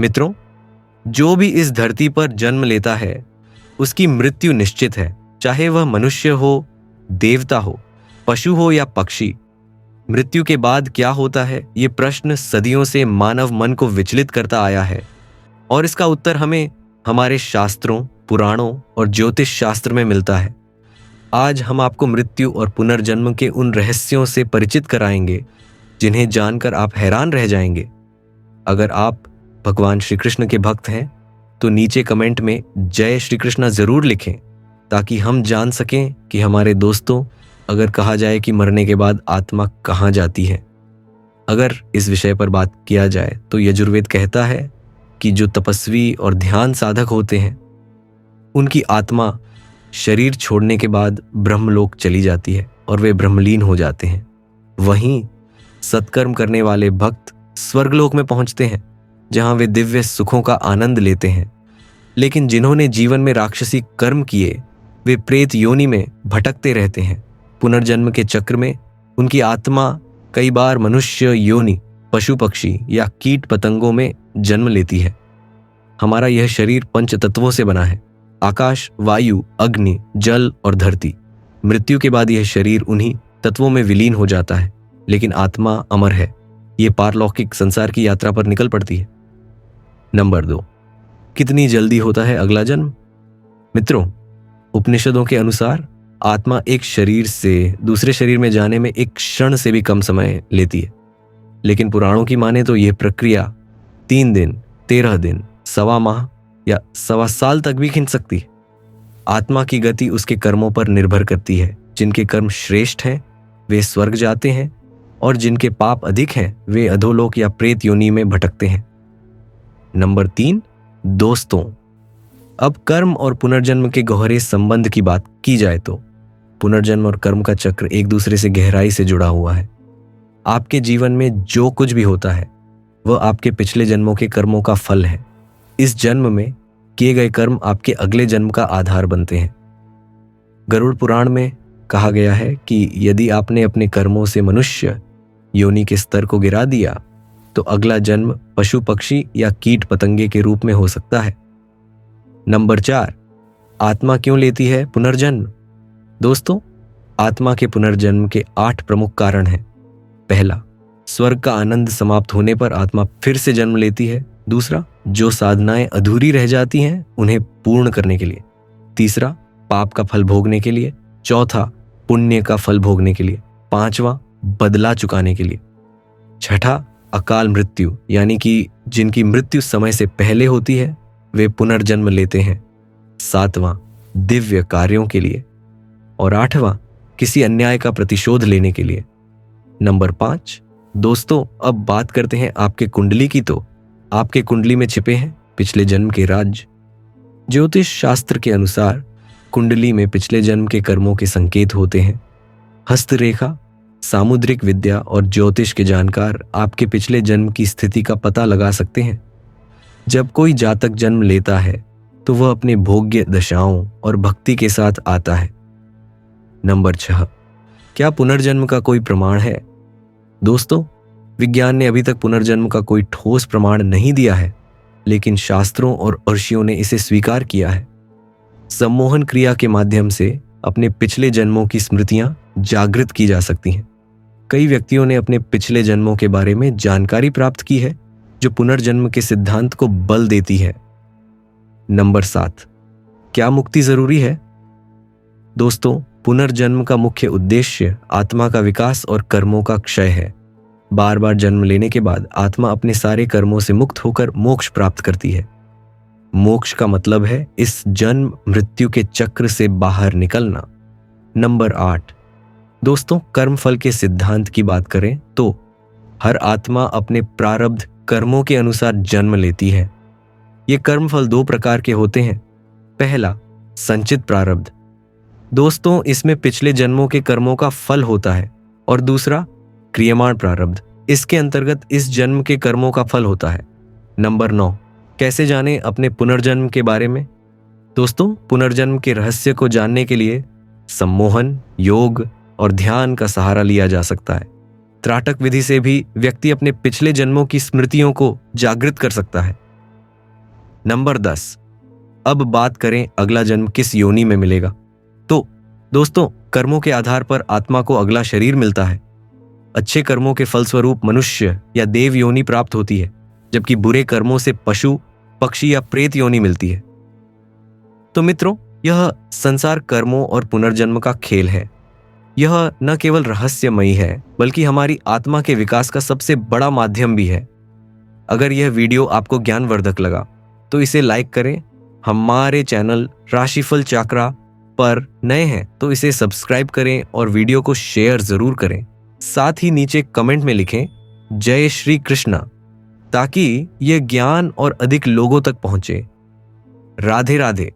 मित्रों, जो भी इस धरती पर जन्म लेता है उसकी मृत्यु निश्चित है, चाहे वह मनुष्य हो, देवता हो, पशु हो या पक्षी। मृत्यु के बाद क्या होता है, ये प्रश्न सदियों से मानव मन को विचलित करता आया है और इसका उत्तर हमें हमारे शास्त्रों, पुराणों और ज्योतिष शास्त्र में मिलता है। आज हम आपको मृत्यु और पुनर्जन्म के उन रहस्यों से परिचित कराएंगे जिन्हें जानकर आप हैरान रह जाएंगे। अगर आप भगवान श्री कृष्ण के भक्त हैं तो नीचे कमेंट में जय श्री कृष्णा जरूर लिखें, ताकि हम जान सकें कि हमारे दोस्तों, अगर कहा जाए कि मरने के बाद आत्मा कहाँ जाती है। अगर इस विषय पर बात किया जाए तो यजुर्वेद कहता है कि जो तपस्वी और ध्यान साधक होते हैं उनकी आत्मा शरीर छोड़ने के बाद ब्रह्मलोक चली जाती है और वे ब्रह्मलीन हो जाते हैं। वहीं सत्कर्म करने वाले भक्त स्वर्गलोक में पहुंचते हैं, जहां वे दिव्य सुखों का आनंद लेते हैं। लेकिन जिन्होंने जीवन में राक्षसी कर्म किए, वे प्रेत योनि में भटकते रहते हैं। पुनर्जन्म के चक्र में उनकी आत्मा कई बार मनुष्य योनि, पशु पक्षी या कीट पतंगों में जन्म लेती है। हमारा यह शरीर पंच तत्वों से बना है: आकाश, वायु, अग्नि, जल और धरती। मृत्यु के बाद यह शरीर उन्हीं तत्वों में विलीन हो जाता है, लेकिन आत्मा अमर है। ये पारलौकिक संसार की यात्रा पर निकल पड़ती है। नंबर 2, कितनी जल्दी होता है अगला जन्म? मित्रों, उपनिषदों के अनुसार आत्मा एक शरीर से दूसरे शरीर में जाने में एक क्षण से भी कम समय लेती है, लेकिन पुराणों की माने तो यह प्रक्रिया 3 दिन, 13 दिन, सवा माह या सवा साल तक भी खिंच सकती है। आत्मा की गति उसके कर्मों पर निर्भर करती है। जिनके कर्म श्रेष्ठ हैं वे स्वर्ग जाते हैं और जिनके पाप अधिक हैं वे अधोलोक या प्रेत योनि में भटकते हैं। नंबर 3, दोस्तों, अब कर्म और पुनर्जन्म के गहरे संबंध की बात की जाए तो पुनर्जन्म और कर्म का चक्र एक दूसरे से गहराई से जुड़ा हुआ है। आपके जीवन में जो कुछ भी होता है वह आपके पिछले जन्मों के कर्मों का फल है। इस जन्म में किए गए कर्म आपके अगले जन्म का आधार बनते हैं। गरुड़ पुराण में कहा गया है कि यदि आपने अपने कर्मों से मनुष्य योनि के स्तर को गिरा दिया तो अगला जन्म पशु पक्षी या कीट पतंगे के रूप में हो सकता है। नंबर 4, आत्मा क्यों लेती है पुनर्जन्म? दोस्तों, आत्मा के पुनर्जन्म के 8 प्रमुख कारण हैं। पहला, स्वर्ग का आनंद समाप्त होने पर आत्मा फिर से जन्म लेती है। दूसरा, जो साधनाएं अधूरी रह जाती हैं उन्हें पूर्ण करने के लिए। तीसरा, पाप का फल भोगने के लिए। चौथा, पुण्य का फल भोगने के लिए। पांचवा, बदला चुकाने के लिए। छठा, अकाल मृत्यु, यानी कि जिनकी मृत्यु समय से पहले होती है वे पुनर्जन्म लेते हैं। सातवां, दिव्य कार्यों के लिए। और आठवां, किसी अन्याय का प्रतिशोध लेने के लिए। नंबर 5, दोस्तों, अब बात करते हैं आपके कुंडली की। तो आपके कुंडली में छिपे हैं पिछले जन्म के राज्य। ज्योतिष शास्त्र के अनुसार कुंडली में पिछले जन्म के कर्मों के संकेत होते हैं। हस्तरेखा, सामुद्रिक विद्या और ज्योतिष के जानकार आपके पिछले जन्म की स्थिति का पता लगा सकते हैं। जब कोई जातक जन्म लेता है तो वह अपने भोग्य दशाओं और भक्ति के साथ आता है। नंबर 6, क्या पुनर्जन्म का कोई प्रमाण है? दोस्तों, विज्ञान ने अभी तक पुनर्जन्म का कोई ठोस प्रमाण नहीं दिया है, लेकिन शास्त्रों और ऋषियों ने इसे स्वीकार किया है। सम्मोहन क्रिया के माध्यम से अपने पिछले जन्मों की स्मृतियां जागृत की जा सकती हैं। कई व्यक्तियों ने अपने पिछले जन्मों के बारे में जानकारी प्राप्त की है, जो पुनर्जन्म के सिद्धांत को बल देती है। नंबर 7, क्या मुक्ति जरूरी है? दोस्तों, पुनर्जन्म का मुख्य उद्देश्य आत्मा का विकास और कर्मों का क्षय है। बार बार जन्म लेने के बाद आत्मा अपने सारे कर्मों से मुक्त होकर मोक्ष प्राप्त करती है। मोक्ष का मतलब है इस जन्म मृत्यु के चक्र से बाहर निकलना। नंबर 8, दोस्तों, कर्मफल के सिद्धांत की बात करें तो हर आत्मा अपने प्रारब्ध कर्मों के अनुसार जन्म लेती है। ये कर्मफल 2 प्रकार के होते हैं। पहला, संचित प्रारब्ध। दोस्तों, इसमें पिछले जन्मों के कर्मों का फल होता है। और दूसरा, क्रियमाण प्रारब्ध। इसके अंतर्गत इस जन्म के कर्मों का फल होता है। नंबर 9, कैसे जाने अपने पुनर्जन्म के बारे में? दोस्तों, पुनर्जन्म के रहस्य को जानने के लिए सम्मोहन, योग और ध्यान का सहारा लिया जा सकता है। त्राटक विधि से भी व्यक्ति अपने पिछले जन्मों की स्मृतियों को जागृत कर सकता है। नंबर 10, अब बात करें अगला जन्म किस योनि में मिलेगा। तो दोस्तों, कर्मों के आधार पर आत्मा को अगला शरीर मिलता है। अच्छे कर्मों के फलस्वरूप मनुष्य या देव योनि प्राप्त होती है, जबकि बुरे कर्मों से पशु, पक्षी या प्रेत योनि मिलती है। तो मित्रों, यह संसार कर्मों और पुनर्जन्म का खेल है। यह न केवल रहस्यमयी है, बल्कि हमारी आत्मा के विकास का सबसे बड़ा माध्यम भी है। अगर यह वीडियो आपको ज्ञानवर्धक लगा तो इसे लाइक करें। हमारे चैनल राशिफल चक्रा पर नए हैं तो इसे सब्सक्राइब करें और वीडियो को शेयर जरूर करें। साथ ही नीचे कमेंट में लिखें जय श्री कृष्णा, ताकि यह ज्ञान और अधिक लोगों तक पहुंचे। राधे राधे।